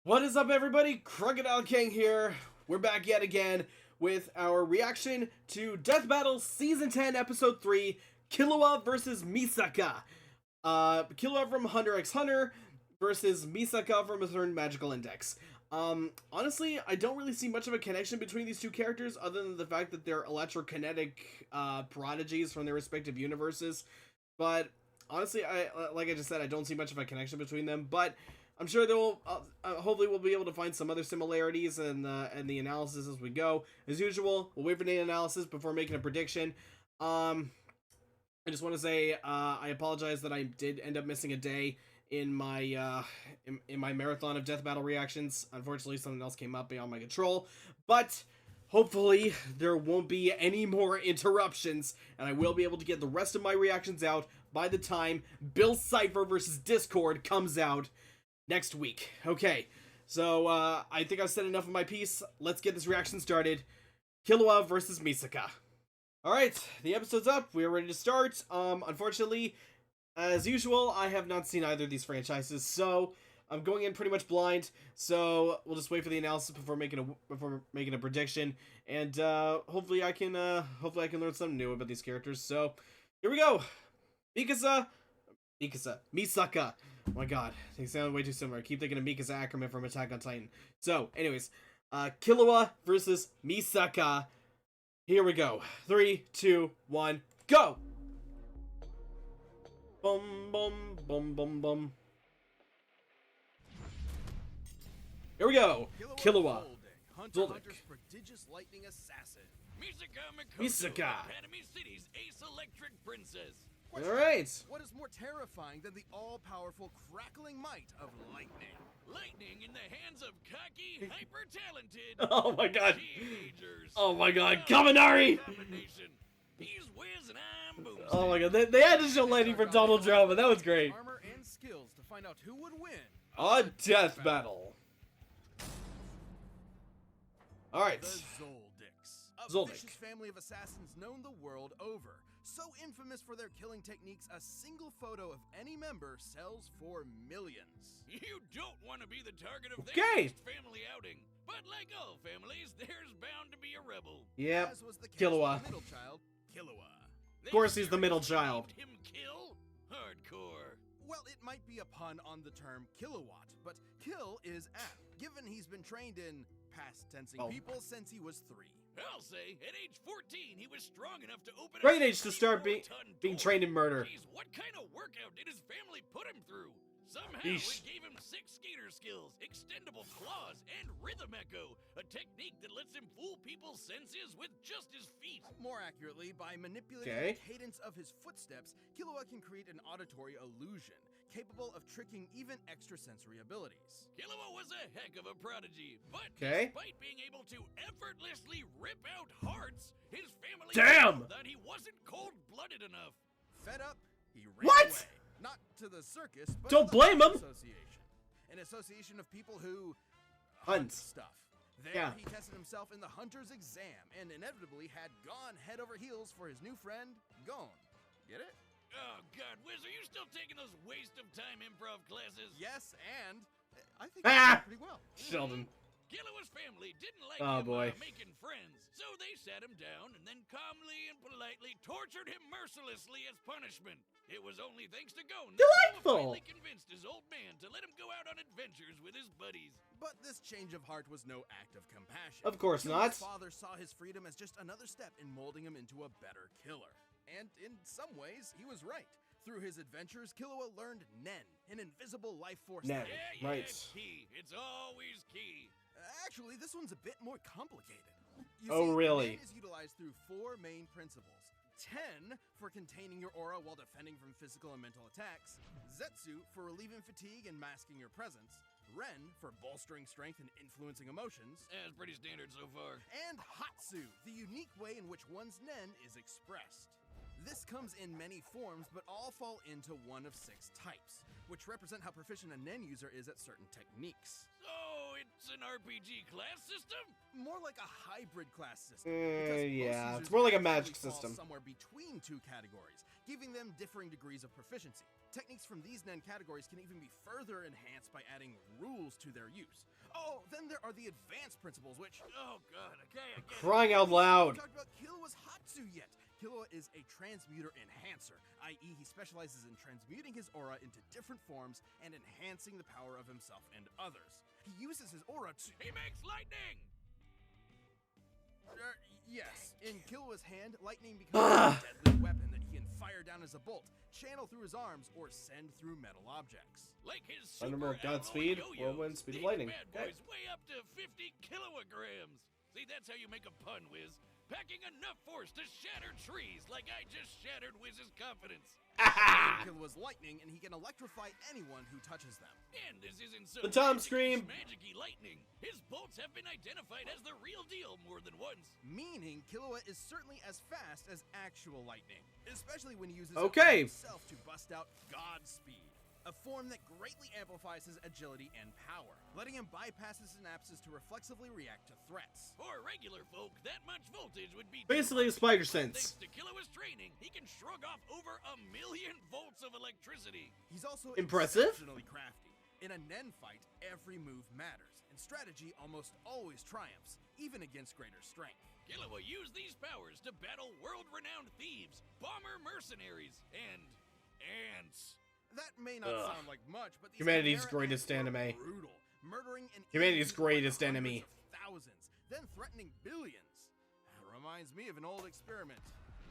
What is up, everybody? Crocodile King here. We're back yet again with our reaction to Death Battle Season 10, Episode 3, Killua versus Misaka. Killua from Hunter x Hunter versus Misaka from A Certain Magical Index. Honestly, I don't really see much of a connection between these two characters other than the fact that they're electrokinetic prodigies from their respective universes. But honestly, like I just said, I don't see much of a connection between them, but I'm sure they'll hopefully we'll be able to find some other similarities in the analysis as we go. As usual, we'll wait for the analysis before making a prediction. I just want to say I apologize that I did end up missing a day in my in my marathon of Death Battle reactions. Unfortunately, something else came up beyond my control, but hopefully there won't be any more interruptions, and I will be able to get the rest of my reactions out by the time Bill Cipher versus Discord comes out next week. Okay, so I think I've said enough of my piece. Let's get this reaction started. Killua versus Misaka. Alright, the episode's up. We are ready to start. Unfortunately, as usual, I have not seen either of these franchises, so I'm going in pretty much blind. So we'll just wait for the analysis before making a prediction, and hopefully I can learn something new about these characters. So here we go. Misaka. Oh my god, they sound way too similar. I keep thinking of Mikasa Ackerman from Attack on Titan. So, anyways, Killua versus Misaka. Here we go. 3, 2, 1, go! Bum, bum, bum, bum, bum. Here we go. Killua. Zoldyck. Prodigious lightning assassin. Misaka. Misaka. Academy City's ace electric princess. Alright. What is more terrifying than the all-powerful crackling might of lightning? Lightning in the hands of cocky, hyper-talented Oh my god. teenagers. Oh my god. Kaminari! Combination. He's Wiz and I'm Boomstick. Oh my god. They had to show lightning for Donald Drama. That was great. Armor and skills to find out who would win. A death battle. Alright. The Zoldicks. A Zoldyck. vicious family of assassins known the world over. So infamous for their killing techniques, a single photo of any member sells for millions. You don't want to be the target of Okay. their next family outing. But like all families, there's bound to be a rebel. Yep. As was the case Killua. with the middle child, Killua. Of course he's the middle child. Him kill? Hardcore. Well, it might be a pun on the term kilowatt, but kill is apt, given he's been trained in past tensing Oh. people since he was 3. I'll say, at age 14, he was strong enough to open Great a age to start 64-ton being door. trained in murder. Jeez, what kind of workout did his family put him through? Somehow Yeesh. it gave him 6 skater skills, extendable claws, and rhythm echo, a technique that lets him fool people's senses with just his feet. More accurately, by manipulating Okay. the cadence of his footsteps, Killua can create an auditory illusion, capable of tricking even extrasensory abilities. Killua was a heck of a prodigy, but Okay. despite being able to effortlessly rip out hearts, his family Damn! that he wasn't cold-blooded enough. Fed up, he ran What? away. Not to the circus, but Don't to the blame Hunt him. Association. An association of people who Hunts. stuff. There Yeah. he tested himself in the hunter's exam and inevitably had gone head over heels for his new friend, Gon. Get it? Oh, God, Wiz, are you still taking those waste-of-time improv classes? Yes, and I think Ah! he did pretty well. Sheldon. Killua's family didn't like Oh, him boy. making friends, so they sat him down and then calmly and politely tortured him mercilessly as punishment. It was only thanks to Gon that Killua Delightful! finally convinced his old man to let him go out on adventures with his buddies. But this change of heart was no act of compassion. Of course not. Killua's father saw his freedom as just another step in molding him into a better killer. And in some ways, he was right. Through his adventures, Killua learned Nen, an invisible life force. Nen. Yeah, Right. key. It's always key. Actually, this one's a bit more complicated. You Oh, see, really? Nen is utilized through 4 main principles. 10 for containing your aura while defending from physical and mental attacks, Zetsu for relieving fatigue and masking your presence, Ren for bolstering strength and influencing emotions, That's pretty standard so far. and Hatsu, the unique way in which one's Nen is expressed. This comes in many forms, but all fall into one of 6 types, which represent how proficient a Nen user is at certain techniques. So it What's an RPG class system? More like a hybrid class system. Yeah, it's more like a magic system. Somewhere between two categories, giving them differing degrees of proficiency. Techniques from these Nen categories can even be further enhanced by adding rules to their use. Oh, then there are the advanced principles, which... Oh god, okay, I get it. Crying out loud. We talked about Killua's Hatsu yet. Killua is a transmuter enhancer, i.e. he specializes in transmuting his aura into different forms and enhancing the power of himself and others. He uses his aura to... He makes lightning! Yes. In Killua's hand, lightning becomes a deadly weapon that he can fire down as a bolt, channel through his arms, or send through metal objects. Like his Thunderbolt, super Godspeed, alloy yo-yos. whirlwind, speed of These lightning. bad boys weigh up to 50 kilograms. See, that's how you make a pun, Wiz. Packing enough force to shatter trees like I just shattered Wiz's confidence. Killua's lightning, and he can electrify anyone who touches them. And this isn't so The Tom Scream. magic-y lightning. His bolts have been identified as the real deal more than once. Meaning, Killua is certainly as fast as actual lightning, especially when he uses Okay. it himself to bust out Godspeed, a form that greatly amplifies his agility and power, letting him bypass his synapses to reflexively react to threats. For regular folk, that much voltage would be Basically a spider sense. Thanks to Killua's training, he can shrug off over 1,000,000 volts of electricity. He's also Impressive. exceptionally crafty. In a Nen fight, every move matters, and strategy almost always triumphs, even against greater strength. Killua used these powers to battle world-renowned thieves, bomber mercenaries, and ants. That may not sound like much, but these Humanity's Chimera greatest ants were enemy. brutal, murdering and Humanity's eating people by greatest the enemy. hundreds of thousands, then threatening billions. Reminds me of an old experiment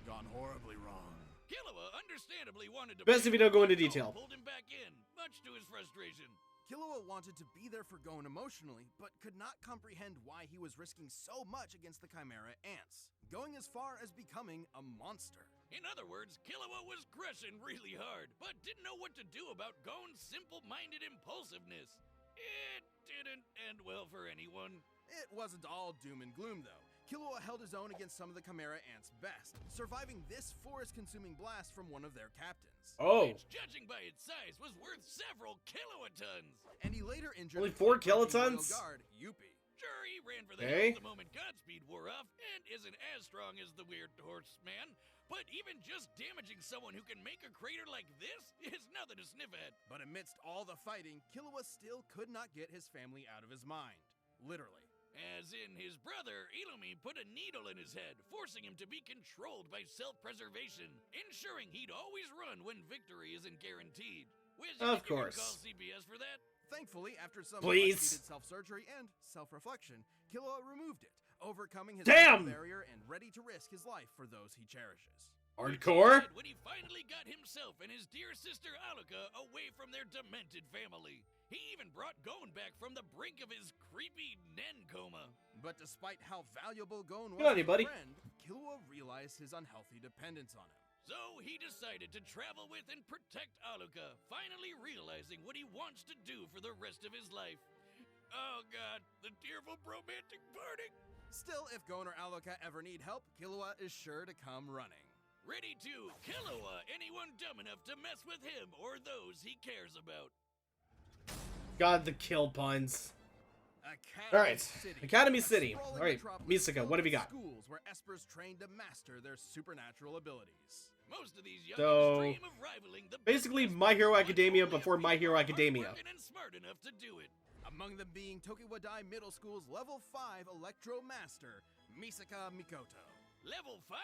gone horribly wrong. Killua understandably wanted to... Best if you don't go into but detail. Pulled him back in, much to his frustration. Killua wanted to be there for Gon emotionally, but could not comprehend why he was risking so much against the Chimera ants, going as far as becoming a monster. In other words, Killua was crushing really hard, but didn't know what to do about Gon's simple-minded impulsiveness. It didn't end well for anyone. It wasn't all doom and gloom, though. Killua held his own against some of the Chimera ants' best, surviving this forest-consuming blast from one of their captains. Oh. Which, judging by its size, was worth several kilotons. And he later injured Only the 4 royal kilotons? guard, Yuppie. Sure, he ran for the Okay. hills the moment Godspeed wore off, and isn't as strong as the weird horseman. But even just damaging someone who can make a crater like this is nothing to sniff at. But amidst all the fighting, Killua still could not get his family out of his mind. Literally. As in, his brother, Illumi, put a needle in his head, forcing him to be controlled by self-preservation, ensuring he'd always run when victory isn't guaranteed. Wiz, you Of think you can course. call CPS for that? Thankfully, after some Please. much-needed self-surgery and self-reflection, Killua removed it, overcoming his Damn! mental barrier and ready to risk his life for those he cherishes. Hardcore? When he finally got himself and his dear sister Aluka away from their demented family. He even brought Gon back from the brink of his creepy Nen coma. But despite how valuable Gon was Good on you, as a buddy. friend, Killua realized his unhealthy dependence on him. So he decided to travel with and protect Aluka, finally realizing what he wants to do for the rest of his life. Oh god, the tearful romantic parting. Still, if Gon or Aluka ever need help, Killua is sure to come running. Ready to Killua anyone dumb enough to mess with him or those he cares about. God, the kill puns. Academy Alright, City. Academy A City. sprawling Alright, metropolis Misaka, filled what have you with got? Schools where espers train to master their supernatural abilities. Most of these young So, dream of rivaling the basically best My Hero but Academia only a before few My Hero are Academia. hardworking and smart enough to do it. Among them being Tokiwadai Middle School's Level 5 Electro Master, Misaka Mikoto. Level 5?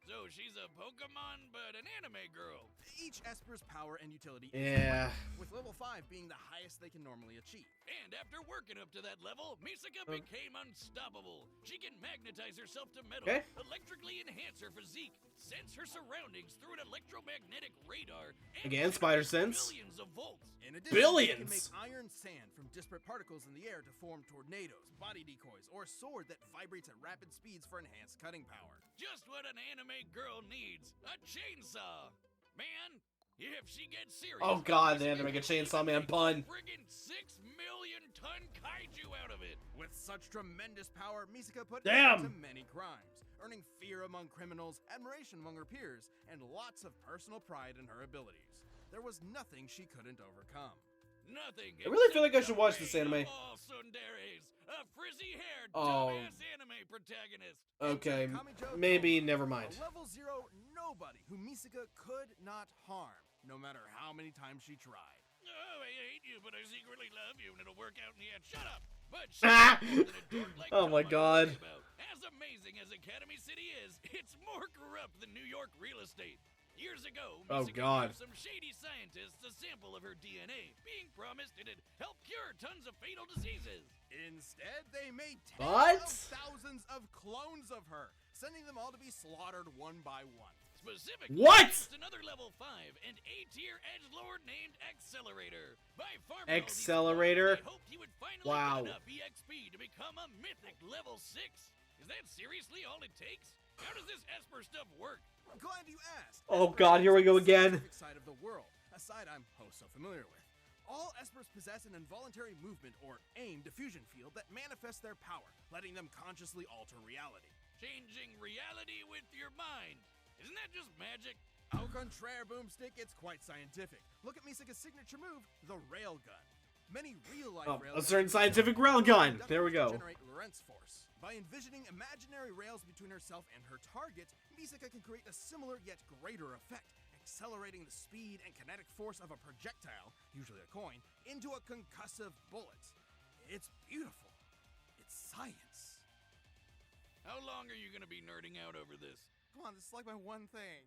So she's a Pokemon, but an anime girl. Each esper's power and utility Yeah. is different, with Level 5 being the highest they can normally achieve. And after working up to that level, Misaka became unstoppable. She can magnetize herself to metal, Okay. electrically enhance her physique, sense her surroundings through an electromagnetic radar, and Again, generate spider sense. billions of volts. In addition, Billions! she can make iron sand from disparate particles in the air to form tornadoes, body decoys, or a sword that vibrates at rapid speeds for enhanced cutting power. Just what an anime girl needs, a chainsaw. Man, if she gets serious... Oh god, they Misaka had to make a can Chainsaw even Man make pun. Friggin' 6 million ton kaiju out of it. With such tremendous power, Misaka put Damn! end to many crimes, earning fear among criminals, admiration among her peers, and lots of personal pride in her abilities. There was nothing she couldn't overcome. Nothing. I really feel except like I should the watch this way of anime. all tsunderes. the frizzy-haired, Oh. dumbass anime protagonist. Okay, Kamijo maybe Toma, never mind. A level 0 nobody who Misaka could not harm, no matter how many times she tried. Oh, I hate you, but I secretly love you, and it'll work out in the end. Shut up! But she's more than a dork like Oh my Toma God. can say about. As amazing as Academy City is, it's more corrupt than New York real estate. Years ago, Oh, Misaka God. gave some shady scientists a sample of her DNA, being promised it'd help cure tons of fatal diseases. Instead, they made tens What? of thousands of clones of her, sending them all to be slaughtered one by one. Specifically, What? against another level 5 and A-tier edgelord named Accelerator. By farming all these Accelerator? clones, they hoped he would finally Wow. get enough EXP to become a mythic level 6. Is that seriously all it takes? How does this Esper stuff work? Glad you asked. Oh Espers God, here we is go the again. scientific side of the world, a side I'm so familiar with. All Espers possess an involuntary movement or AIM diffusion field that manifests their power, letting them consciously alter reality. Changing reality with your mind. Isn't that just magic? Au contraire, Boomstick, it's quite scientific. Look at Misaka's signature move, the railgun. Many real-life Oh, rails a certain scientific railgun. conductors There we go. generate Lorentz force. By envisioning imaginary rails between herself and her target, Misaka can create a similar yet greater effect, accelerating the speed and kinetic force of a projectile, usually a coin, into a concussive bullet. It's beautiful. It's science. How long are you gonna be nerding out over this? Come on, this is like my one thing.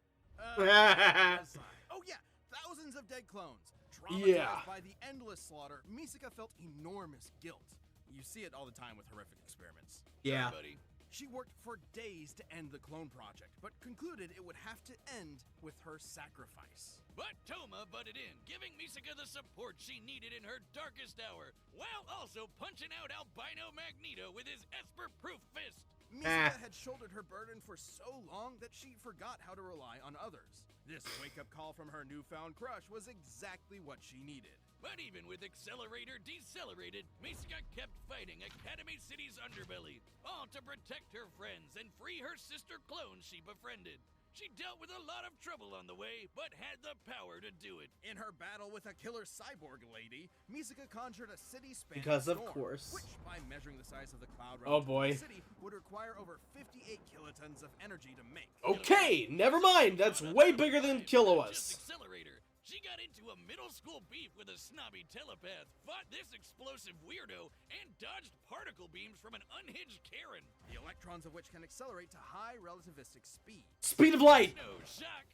Oh yeah, thousands of dead clones. Traumatized Yeah. by the endless slaughter, Misaka felt enormous guilt. You see it all the time with horrific experiments. Yeah. Sorry, buddy. She worked for days to end the clone project, but concluded it would have to end with her sacrifice. But Toma butted in, giving Misaka the support she needed in her darkest hour, while also punching out Albino Magneto with his Esper-proof fist. Misaka had shouldered her burden for so long that she forgot how to rely on others. This wake-up call from her newfound crush was exactly what she needed. But even with Accelerator decelerated, Misaka kept fighting Academy City's underbelly, all to protect her friends and free her sister clones she befriended. She dealt with a lot of trouble on the way, but had the power to do it. In her battle with a killer cyborg lady, Misaka conjured a city-spanning Because of storm, course. which, by measuring the size of the cloud Oh, relative to boy. the city, would require over 58 kilotons of energy to make. Okay, never mind. That's way bigger than Just Killua's. Accelerator. She got into a middle school beef with a snobby telepath, fought this explosive weirdo, and dodged particle beams from an unhinged Karen. The electrons of which can accelerate to high relativistic speed. Speed of light. No shock.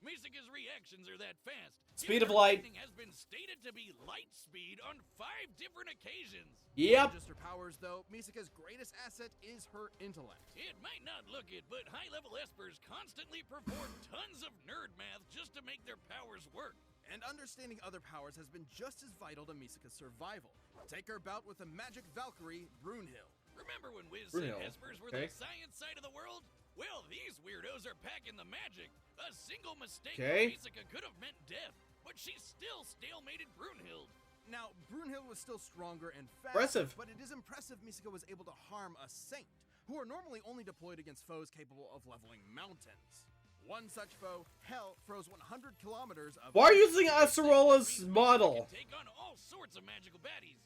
Misaka's reactions are that fast. Speed Yet of her light. lightning has been stated to be light speed on 5 different occasions. Yep. Just her powers, though, Misaka's greatest asset is her intellect. It might not look it, but high-level espers constantly perform tons of nerd math just to make their powers work. And understanding other powers has been just as vital to Misaka's survival. Take her bout with the magic Valkyrie, Brunhild. Remember when Wiz Real. said espers were Okay. the science side of the world? Well, these weirdos are packing the magic. A single mistake Okay. for Misaka could have meant death, but she still stalemated Brunhild. Now, Brunhild was still stronger and faster, Impressive. but it is impressive Misaka was able to harm a saint, who are normally only deployed against foes capable of leveling mountains. One such foe, Hell, froze 100 kilometers of... Why are you using Acerola's model? Can take on all sorts of magical baddies.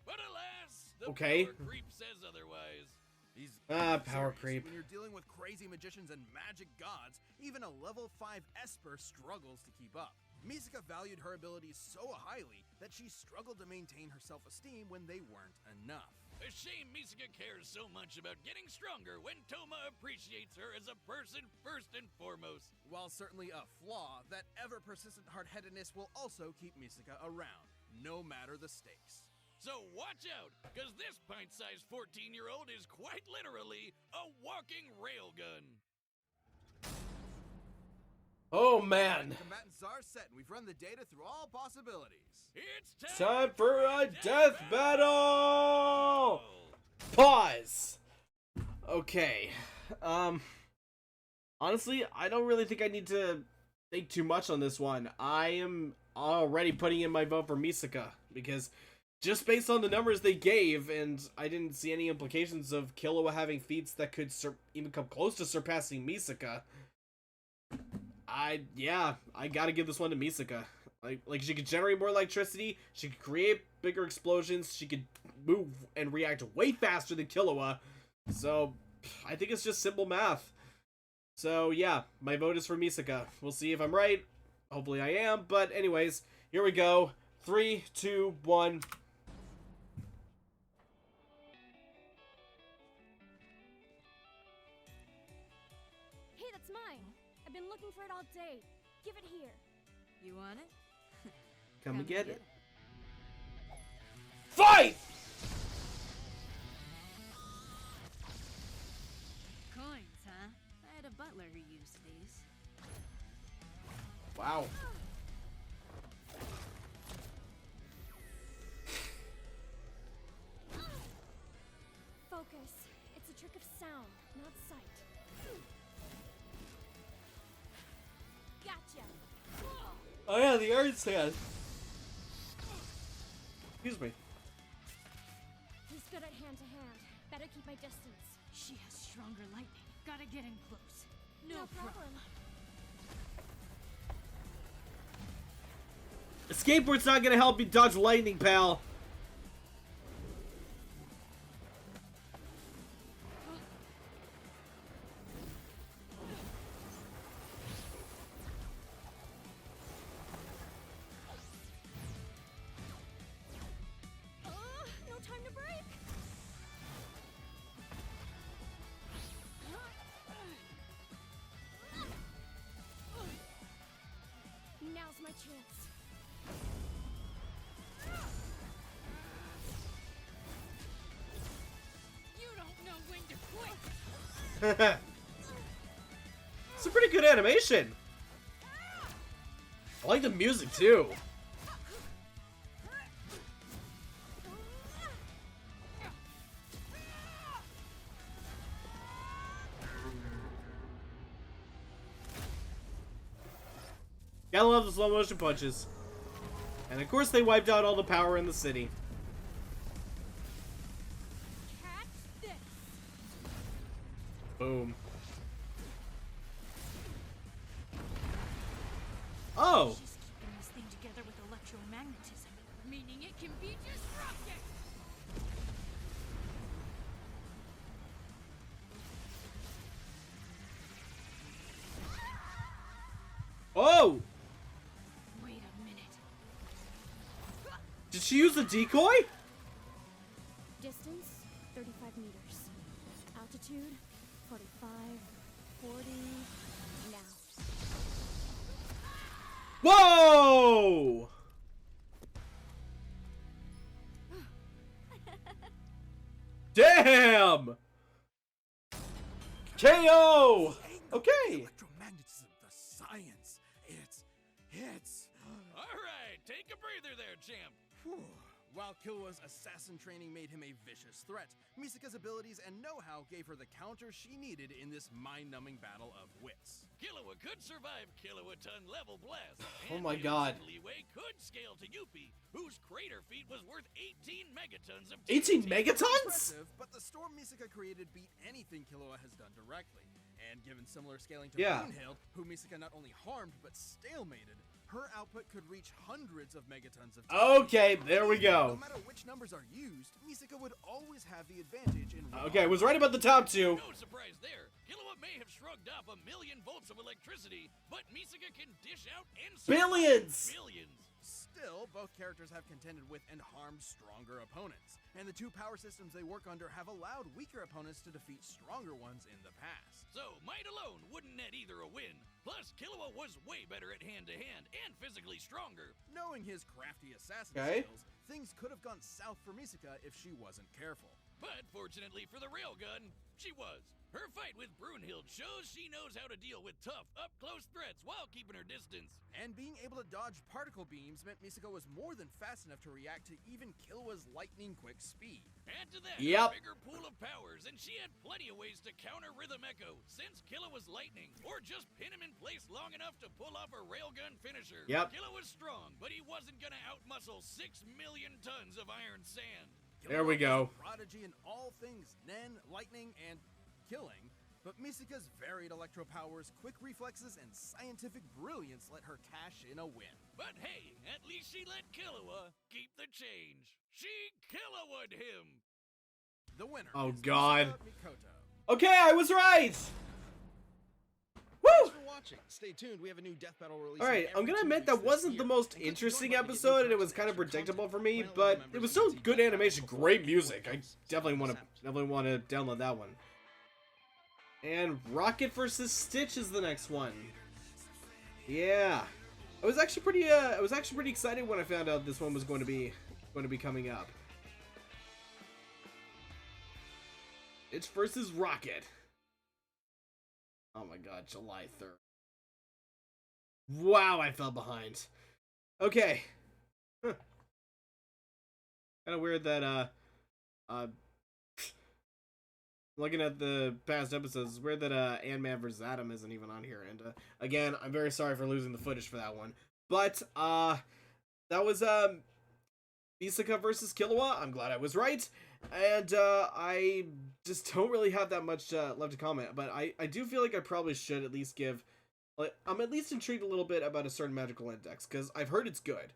But alas, the Okay. power creep says otherwise. He's Power serious. creep. When you're dealing with crazy magicians and magic gods, even a level 5 Esper struggles to keep up. Misaka valued her abilities so highly that she struggled to maintain her self-esteem when they weren't enough. A shame Misaka cares so much about getting stronger when Toma appreciates her as a person first and foremost. While certainly a flaw, that ever-persistent hard-headedness will also keep Misaka around, no matter the stakes. So watch out, because this pint-sized 14-year-old is quite literally a walking railgun. Oh man. The combatants are set, and we've run the data through all possibilities. It's Time for a death battle! Pause. Okay. Honestly, I don't really think I need to think too much on this one. I am already putting in my vote for Misaka because just based on the numbers they gave, and I didn't see any implications of Killua having feats that could even come close to surpassing Misaka. I gotta give this one to Misaka. Like she could generate more electricity, she could create bigger explosions, she could move and react way faster than Killua. So, I think it's just simple math. So, yeah, my vote is for Misaka. We'll see if I'm right. Hopefully I am. But anyways, here we go. 3, 2, 1. Hey, that's mine. I've been looking for it all day. Give it here. You want it? Come and get it. it. Fight! Coins, huh? I had a butler who used these. Wow. Focus. It's a trick of sound, not sight. Gotcha. Oh yeah, the Iron Sand. Excuse me. He's good at hand-to-hand. Better keep my distance. She has stronger lightning. Gotta get in close. No problem. A skateboard's not gonna help you dodge lightning, pal. No time to break. Now's my chance. You don't know when to quit. It's a pretty good animation. I like the music too. Gotta love the slow motion punches. And of course they wiped out all the power in the city. Catch this. Boom. Oh! She's keeping this thing together with electromagnetism, meaning it can be disrupted. Oh! Wait a minute. Did she use the decoy? Distance, 35 meters. Altitude, 45, 40, now. Whoa! Damn! KO! Okay. Electromagnetism, the science. It's. All right, take a breather there, champ. Whew. While Killua's assassin training made him a vicious threat, Misaka's abilities and know-how gave her the counter she needed in this mind-numbing battle of wits. Killua could survive Kilowaton level blast. Oh and my with God. some leeway could scale to Yuppie, whose crater feat was worth 18 megatons of 18 TNT. megatons? Impressive, but the storm Misaka created beat anything Killua has done directly. And given similar scaling to Yeah. Brunhild, who Misaka not only harmed but stalemated, her output could reach hundreds of megatons of TNT. Okay, there we No go. matter which numbers are used, Misaka would always have the advantage in raw Okay, I was right about the top two. No surprise there. Killua may have shrugged off 1,000,000 volts of electricity, but Misaka can dish out and Billions! billions. Still, both characters have contended with and harmed stronger opponents, and the two power systems they work under have allowed weaker opponents to defeat stronger ones in the past. So, might alone wouldn't net either a win. Plus, Killua was way better at hand-to-hand and physically stronger. Knowing his crafty assassin Okay. skills, things could have gone south for Misaka if she wasn't careful. But fortunately for the railgun, she was. Her fight with Brunhild shows she knows how to deal with tough, up-close threats while keeping her distance. And being able to dodge particle beams meant Misaka was more than fast enough to react to even Killua's lightning-quick speed. Add to that Yep. a bigger pool of powers, and she had plenty of ways to counter Rhythm Echo, since Killua was lightning, or just pin him in place long enough to pull off a railgun finisher. Yep. Killua was strong, but he wasn't gonna outmuscle 6 million tons of iron sand. There we Killua go. was a prodigy in all things Nen, lightning, and killing, But Misaka's varied electro powers, quick reflexes, and scientific brilliance let her cash in a win. But hey, at least she let Killua keep the change. She Killua'd him. The winner Oh, is God. Mikoto. Okay, I was right! Woo! Thanks for watching. Stay tuned. We have a new Death Battle release. Alright, I'm gonna admit that wasn't the most interesting episode, and it was kind of predictable for me, but it was still good animation, great music. I definitely want to download that one. And Rocket versus Stitch is the next one. Yeah, I was actually pretty excited when I found out this one was going to be coming up. Stitch versus Rocket. Oh my god, July 3rd. Wow, I fell behind. Okay. Huh. Kind of weird that looking at the past episodes, it's weird that Ant-Man vs. Atom isn't even on here. And again, I'm very sorry for losing the footage for that one. But that was Misaka versus Killua. I'm glad I was right. And I just don't really have that much left to comment. But I do feel like I probably should at least give... Like, I'm at least intrigued a little bit about a certain magical index, because I've heard it's good.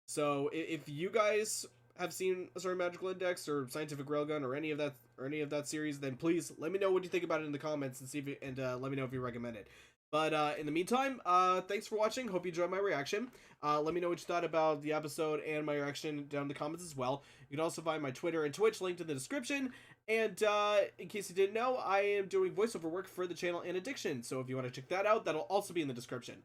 So if you guys have seen a certain magical index or scientific railgun or any of that series, then please let me know what you think about it in the comments and see if you, let me know if you recommend it. But in the meantime, thanks for watching. Hope you enjoyed my reaction. Let me know what you thought about the episode and my reaction down in the comments as well. You can also find my Twitter and Twitch linked in the description. And in case you didn't know, I am doing voiceover work for the channel In Addiction. So if you want to check that out, that'll also be in the description.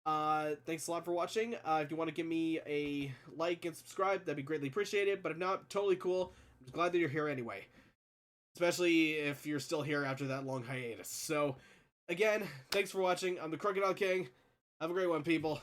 Thanks a lot for watching. If you want to give me a like and subscribe, that'd be greatly appreciated. But if not, totally cool. I'm glad that you're here anyway. Especially if you're still here after that long hiatus. So, again, thanks for watching. I'm the Crocodile King. Have a great one, people.